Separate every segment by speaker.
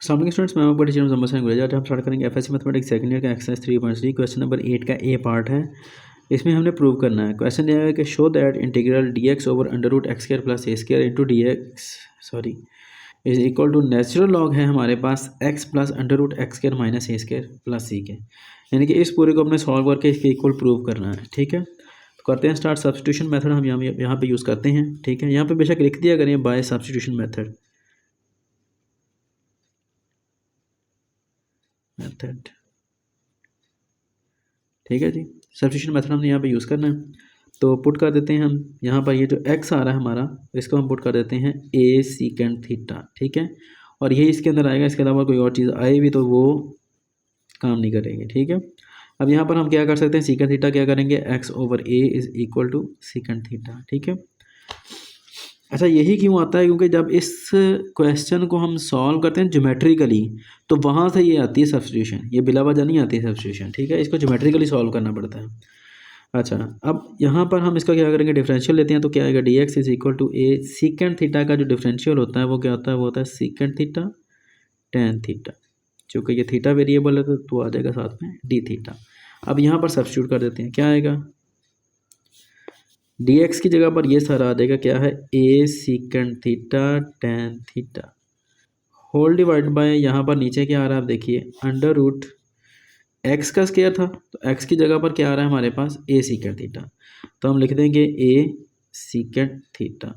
Speaker 1: Students, मैं आपको teacher Mohammad San गुलेजा। हम स्टार्ट करेंगे एफएससी मैथमेटिक्स सेकंड ईयर का एक्सरसाइज 3.3 क्वेश्चन नंबर 8 का ए पार्ट है। इसमें हमने प्रूव करना है। क्वेश्चन दिया है कि show that integral dx over under root x square plus a square into d is equal to natural log है हमारे पास x plus under root x square minus a square plus c के, यानी कि इस पूरे को हमने सॉल्व करके इसके इक्वल प्रूव करना है। ठीक है, तो करते हैं स्टार्ट। सब्स्टिट्यूशन मेथड हम यहाँ पे यूज़ करते हैं। ठीक है, यहाँ पे बेशक लिख दिया करें बाय सब्स्टिट्यूशन मेथड। ठीक है जी, सब्स्टिट्यूशन मेथड हमने यहाँ पे यूज़ करना है। तो पुट कर देते हैं हम यहाँ पर, ये जो x आ रहा है हमारा, इसको हम पुट कर देते हैं a सीकेंड थीटा। ठीक है, और यही इसके अंदर आएगा, इसके अलावा कोई और चीज़ आए भी तो वो काम नहीं करेंगे। ठीक है, अब यहाँ पर हम क्या कर सकते हैं, सीकेंड थीटा क्या करेंगे, x over a is equal to secant theta. ठीक है, अच्छा यही क्यों आता है, क्योंकि जब इस क्वेश्चन को हम सॉल्व करते हैं ज्योमेट्रिकली तो वहाँ से ये आती है सब्स्टिट्यूशन, ये बिला वजह नहीं आती है सब्स्टिट्यूशन। ठीक है, इसको ज्योमेट्रिकली सॉल्व करना पड़ता है। अच्छा, अब यहाँ पर हम इसका क्या करेंगे, डिफरेंशियल लेते हैं। तो क्या आएगा, D X is equal to A secant theta का जो डिफरेंशियल होता है वो क्या होता है, वो होता है सीकेंड थीटा टेन थीटा। चूँकि ये थीटा वेरिएबल है तो आ जाएगा साथ में डी थीटा। अब यहाँ पर सब्स्टिट्यूट कर देते हैं, क्या आएगा, डी एक्स की जगह पर ये सारा आ जाएगा, क्या है, a secant theta tan theta whole divide by, यहाँ पर नीचे क्या आ रहा है आप देखिए, अंडर रूट एक्स का स्क्वायर था तो एक्स की जगह पर क्या आ रहा है हमारे पास, ए सीकेंड थीटा। तो हम लिख देंगे ए सीकेंड थीटा,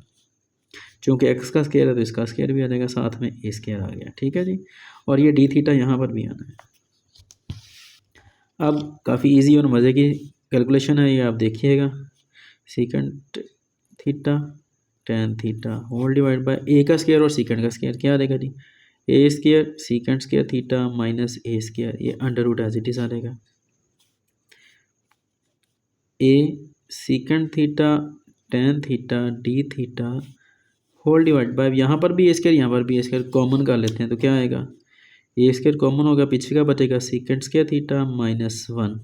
Speaker 1: चूँकि एक्स का स्क्वायर है तो इसका स्क्वायर भी आ जाएगा, साथ में ए स्क्वायर आ गया। ठीक है जी, और ये डी थीटा यहाँ पर भी आना है। अब काफ़ी इजी और मज़े की कैलकुलेशन है ये, आप देखिएगा। Secant theta tan theta whole divide by a का स्क्वायर और सीकेंड का स्क्वायर क्या आ जाएगा जी, a square secant square theta minus a square, ये under root as it is आ जाएगा। A secant theta tan theta D theta whole divide by, यहाँ पर भी ए स्क्वायर यहाँ पर भी ए स्क्वायर कॉमन कर लेते हैं तो क्या आएगा, ए स्क्वायर कॉमन होगा, पीछे का बचेगा सीकेंड स्क्वायर थीटा माइनस वन।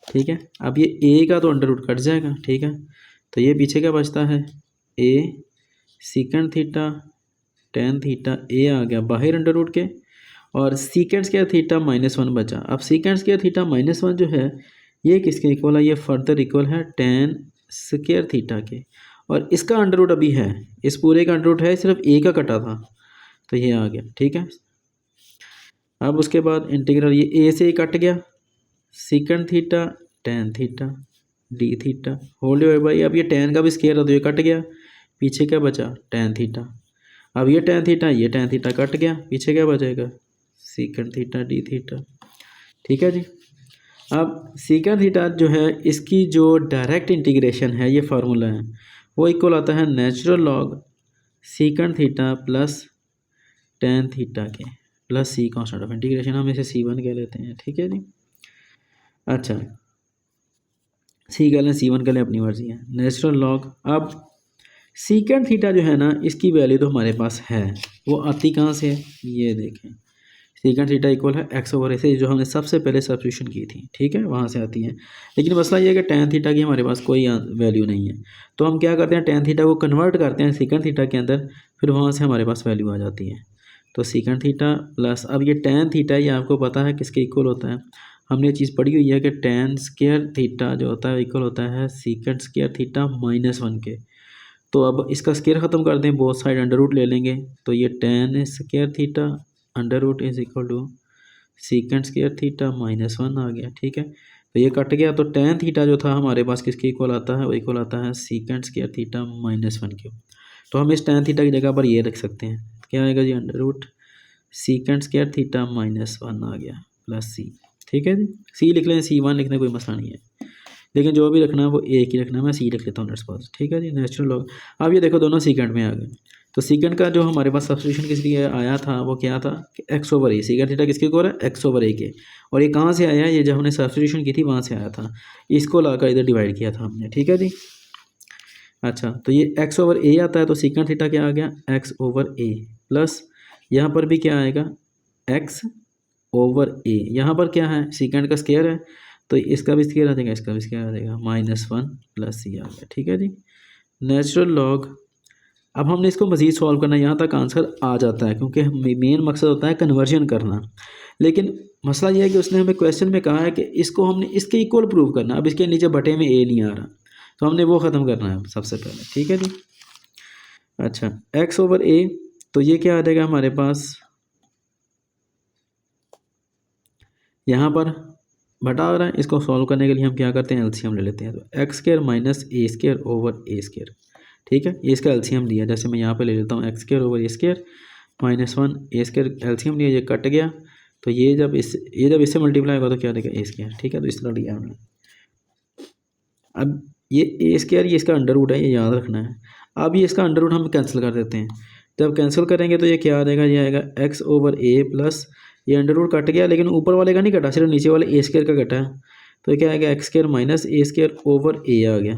Speaker 1: ठीक है, अब ये ए का तो अंडर रूट कट जाएगा। ठीक है, तो ये पीछे का बचता है a secant theta tan theta, ए आ गया बाहर अंडर रूट के, और सीकेंड स्क्वायर थीटा माइनस वन बचा। अब सीकेंड स्क्वायर थीटा माइनस वन जो है ये किसके इक्वल है, ये फर्दर इक्वल है टेन स्क्वायर थीटा के, और इसका अंडर रूट अभी है, इस पूरे का अंडर रूट है, सिर्फ ए का कटा था तो ये आ गया। ठीक है, अब उसके बाद इंटीग्रल ये ए से कट गया, secant theta tan theta D theta whole divide by, अब ये टेन का भी स्क्वायर है तो ये कट गया, पीछे क्या बचा, टेन थीटा। अब ये टेन थीटा कट गया, पीछे क्या बचेगा, सीकेंड थीटा डी थीटा। ठीक है जी, अब सीकेंड थीटा जो है इसकी जो डायरेक्ट इंटीग्रेशन है, ये फार्मूला है, वो इक्वल आता है natural log secant theta plus tan theta के plus c constant of integration, हम इसे C1 कह लेते हैं। ठीक है जी, अच्छा सी कह लें C1 कह लें, अपनी मर्जी है। नेचुरल लॉग, अब सीकेंड थीटा जो है ना इसकी वैल्यू तो हमारे पास है, वो आती कहाँ से है, ये देखें, सीकेंड थीटा इक्वल है एक्स ओवर ए से, जो हमने सबसे पहले सब्स्टिट्यूशन की थी। ठीक है, वहाँ से आती है, लेकिन मसला ये है कि टेन थीटा की हमारे पास कोई वैल्यू नहीं है, तो हम क्या करते हैं, टेन थीटा को कन्वर्ट करते हैं सीकेंड थीटा के अंदर, फिर वहाँ से हमारे पास वैल्यू आ जाती है। तो सीकेंड थीटा प्लस, अब ये टेन थीटा ये आपको पता है किसके इक्वल होता है, हमने ये चीज़ पढ़ी हुई है कि टेन स्क्वायर थीटा जो होता है इक्वल होता है सीकेंड स्क्वायर थीटा माइनस वन के। तो अब इसका स्क्वायर ख़त्म कर दें, बोथ साइड अंडर रूट ले लेंगे, तो ये tan square theta under root is equal to secant square theta minus one आ गया। ठीक है, तो ये कट गया, तो टेन थीटा जो था हमारे पास किसके इक्वल आता है, वो इक्वल आता है सीकेंड स्क्वायर थीटा माइनस वन के। तो हम इस टेन थीटा की जगह पर ये रख सकते हैं, क्या आएगा जी, under root secant square theta minus one आ गया प्लस सी। ठीक है जी, सी लिख लें, C1 लिखने कोई मसला नहीं है, लेकिन जो भी रखना है वो एक ही रखना है, मैं सी लिख लेता हूँ लेट्स सपोज। ठीक है जी, नेचुरल लॉग, अब ये देखो दोनों सीकेंड में आ गए, तो सीकेंड का जो हमारे पास सब्स्टिट्यूशन किस लिए आया था वो क्या था कि एक्स ओवर ए, सीकेंड थीटा किसके को है, एक्स ओवर ए के, और ये कहाँ से आया, ये जब हमने सब्स्टिट्यूशन की थी वहाँ से आया था, इसको लाकर इधर डिवाइड किया था हमने। ठीक है जी, अच्छा तो ये एक्स ओवर ए आता है, तो सीकेंड थीटा क्या आ गया, एक्स ओवर ए प्लस यहाँ पर भी क्या आएगा, एक्स ओवर ए, यहाँ पर क्या है, सीकेंड का स्क्वायर है तो इसका भी स्क्वायर आ जाएगा, इसका भी स्क्वायर आ जाएगा, माइनस वन प्लस सी आ गया। ठीक है जी, नेचुरल लॉग, अब हमने इसको मज़ीद सॉल्व करना है, यहाँ तक आंसर आ जाता है क्योंकि मेन मकसद होता है कन्वर्जन करना। लेकिन मसला यह है कि उसने हमें क्वेश्चन में कहा है कि इसको हमने इसके इक्वल प्रूव करना। अब इसके नीचे बटे में ए नहीं आ रहा, तो हमने वो ख़त्म करना है सबसे पहले। ठीक है जी। अच्छा, एक्स ओवर ए, तो ये क्या आ जाएगा हमारे पास, यहाँ पर बटा आ रहा है, इसको सॉल्व करने के लिए हम क्या करते हैं, एलसीएम ले लेते हैं। तो x square minus a square over A square, ठीक है, ये इसका एलसीएम लिया। जैसे मैं यहाँ पे ले लेता हूँ एक्स स्क्वायर ओवर ए स्क्वायर -1 ए स्क्वायर, एलसीएम लिया, ये कट गया। तो ये जब इससे मल्टीप्लाई होगा तो क्या देगा, ए स्क्वायर। ठीक है, तो इस तरह लिया हमने। अब ये ए स्क्वायर, ये इसका अंडर रूट है, ये याद रखना है। अब ये इसका अंडर रूट हम कैंसिल कर देते हैं। जब कैंसिल करेंगे तो ये क्या आ जाएगा, ये आएगा एक्स ओवर ए प्लस, ये अंडर रूट कट गया लेकिन ऊपर वाले का नहीं कटा, सिर्फ नीचे वाले ए स्क्वायर का कटा है। तो ये क्या आएगा, x square minus a square over ए आ गया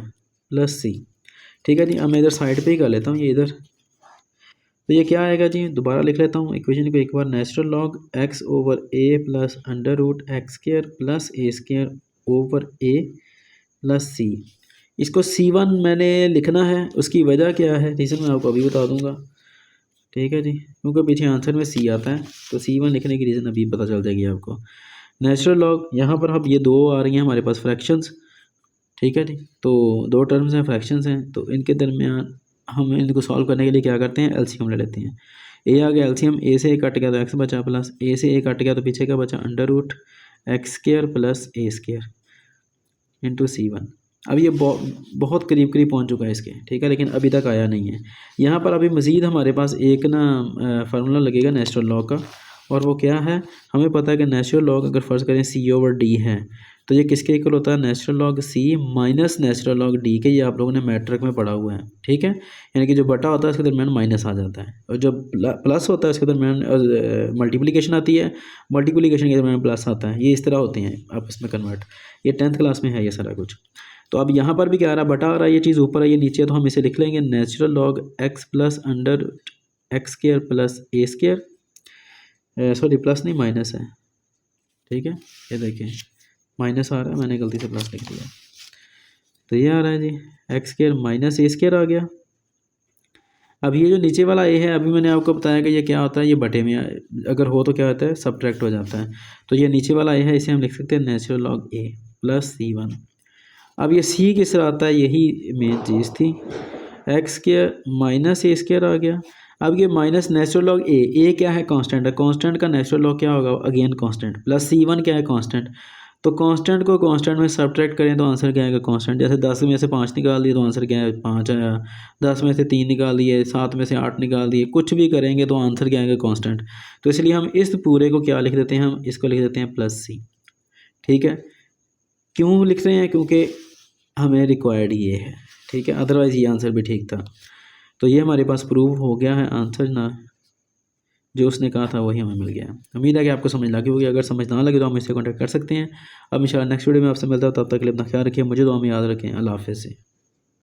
Speaker 1: प्लस सी। ठीक है जी। अब मैं इधर साइड पे ही कर लेता हूँ ये इधर। तो ये क्या आएगा जी, दोबारा लिख लेता हूँ इक्वेशन को एक बार। Natural log x over a plus under root x square plus a square over a plus c. इसको C1 मैंने लिखना है, उसकी वजह क्या है, रीज़न मैं आपको अभी बता दूंगा। ठीक है जी, क्योंकि पीछे आंसर में C आता है, तो C1 लिखने की रीज़न अभी पता चल जाएगी आपको। नेचुरल लॉग, यहाँ पर अब ये दो आ रही हैं हमारे पास फ्रैक्शंस। ठीक है जी, तो दो टर्म्स हैं, फ्रैक्शंस हैं, तो इनके दरमियान हम इनको सॉल्व करने के लिए क्या करते हैं, एलसीएम ले लेते हैं। ए आ गया एलसीएम, ए से ए कट गया तो एक्स बचा, प्लस ए से ए कट गया तो पीछे का बचा under root x square plus a square into C1। अब ये बहुत करीब करीब पहुंच चुका है इसके। ठीक है, लेकिन अभी तक आया नहीं है। यहाँ पर अभी मज़ीद हमारे पास एक ना फार्मूला लगेगा नेचुरल लॉग का, और वो क्या है, हमें पता है कि नेचुरल लॉग अगर फ़र्ज़ करें C ओवर D है, तो ये किसके इक्वल होता है, natural log C minus natural log D के। ये आप लोगों ने मैट्रिक में पढ़ा हुआ है। ठीक है, यानी कि जो बटा होता है उसके दरमियान माइनस आ जाता है, और जब प्लस होता है उसके दरमियान मल्टीप्लिकेशन आती है, मल्टीप्लिकेशन के दरमियान प्लस आता है। ये इस तरह होते हैं आपस में कन्वर्ट। ये 10th क्लास में है ये सारा कुछ। तो अब यहाँ पर भी क्या आ रहा है, बटा आ रहा है, ये चीज़ ऊपर है ये नीचे है, तो हम इसे लिख लेंगे natural log x plus under x square plus a square, sorry plus नहीं माइनस है। ठीक है, ये देखिए माइनस आ रहा है, मैंने गलती से प्लस लिख दिया। तो ये आ रहा है जी x square minus a square आ गया। अब ये जो नीचे वाला ए है, अभी मैंने आपको बताया कि ये क्या होता है, ये बटे में अगर हो तो क्या होता है, सब्ट्रैक्ट हो जाता है। तो ये नीचे वाला ए है, इसे हम लिख सकते हैं नेचुरल लॉग ए प्लस C1। अब ये सी किस तरह आता है, यही मेन चीज़ थी। X square minus a square आ गया। अब ये माइनस नेचुरल लॉग ए क्या है, कांस्टेंट है, कांस्टेंट का नेचुरल लॉग क्या होगा, अगेन कांस्टेंट, प्लस C1 क्या है, कांस्टेंट। तो कांस्टेंट को कांस्टेंट में सब्ट्रैक्ट करें तो आंसर क्या आएगा, कांस्टेंट। जैसे 10 में से 5 निकाल दिए तो आंसर क्या है, 5 आया। 10 में से 3 निकाल दिए, 7 में से 8 निकाल दिए, कुछ भी करेंगे तो आंसर क्या आएगा, कांस्टेंट। तो इसलिए हम इस पूरे को क्या लिख देते हैं, हम इसको लिख देते हैं प्लस C। ठीक है, क्यों लिख रहे हैं, क्योंकि हमें रिक्वायर्ड ये है। ठीक है, अदरवाइज़ ये आंसर भी ठीक था। तो ये हमारे पास प्रूव हो गया है आंसर ना, जो उसने कहा था वही हमें मिल गया। उम्मीद है कि आपको समझ लगी होगी। अगर समझ ना लगे तो हम इससे कॉन्टैक्ट कर सकते हैं। अब इंशाल्लाह नेक्स्ट वीडियो में आपसे मिलता हूँ, तब तक के लिए अपना ख्याल रखिए, मुझे दुआ में याद रखें। अल्लाह हाफ़िज़।